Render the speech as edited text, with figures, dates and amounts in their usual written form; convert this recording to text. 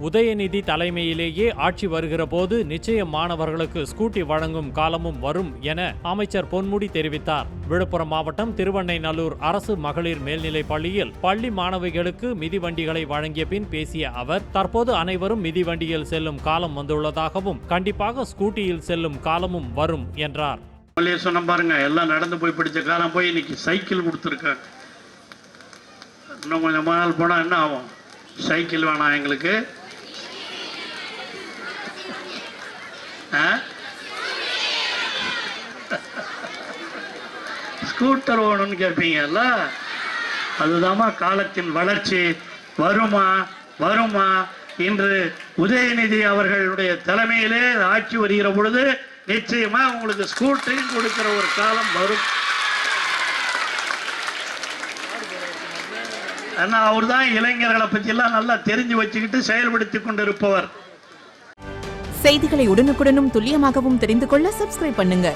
உதயநிதி தலைமையிலேயே ஆட்சி வருகிற போது நிச்சயம் மாணவர்களுக்கு ஸ்கூட்டி வழங்கும் காலமும் வரும் என அமைச்சர் பொன்முடி தெரிவித்தார். விழுப்புரம் மாவட்டம் திருவண்ணைநல்லூர் அரசு மகளிர் மேல்நிலைப் பள்ளியில் பள்ளி மாணவிகளுக்கு மிதிவண்டிகளை வழங்கிய பின் பேசிய அவர், தற்போது அனைவரும் மிதிவண்டியில் செல்லும் காலம் வந்துள்ளதாகவும் கண்டிப்பாக ஸ்கூட்டியில் செல்லும் காலமும் வரும் என்றார். சொன்ன பாருங்க, எல்லாம் நடந்து போய் படிச்ச காலம் போய் இன்னைக்கு சைக்கிள் கொடுத்துருக்காங்க. இன்னும் கொஞ்சம் நாள் போனா என்ன ஆகும்? சைக்கிள் வேணாம் எங்களுக்கு, ஸ்கூட்டர் வேணும்னு கேட்பீங்கல்ல. அதுதாம்மா காலத்தின் வளர்ச்சி. வருமா வருமா இன்று உதயநிதி அவர்களுடைய தலைமையிலே ஆட்சி வருகிற பொழுது நிச்சயமா உங்களுக்கு ஸ்கூட்டரையும் கொடுக்கிற ஒரு காலம் வரும். ஆனா அவர் தான் இளைஞர்களை பற்றி எல்லாம் நல்லா தெரிஞ்சு வச்சுக்கிட்டு செயல்படுத்தி கொண்டிருப்பவர். செய்திகளை உடனுக்குடனும் துல்லியமாகவும் தெரிந்து கொள்ள சப்ஸ்கிரைப் பண்ணுங்க.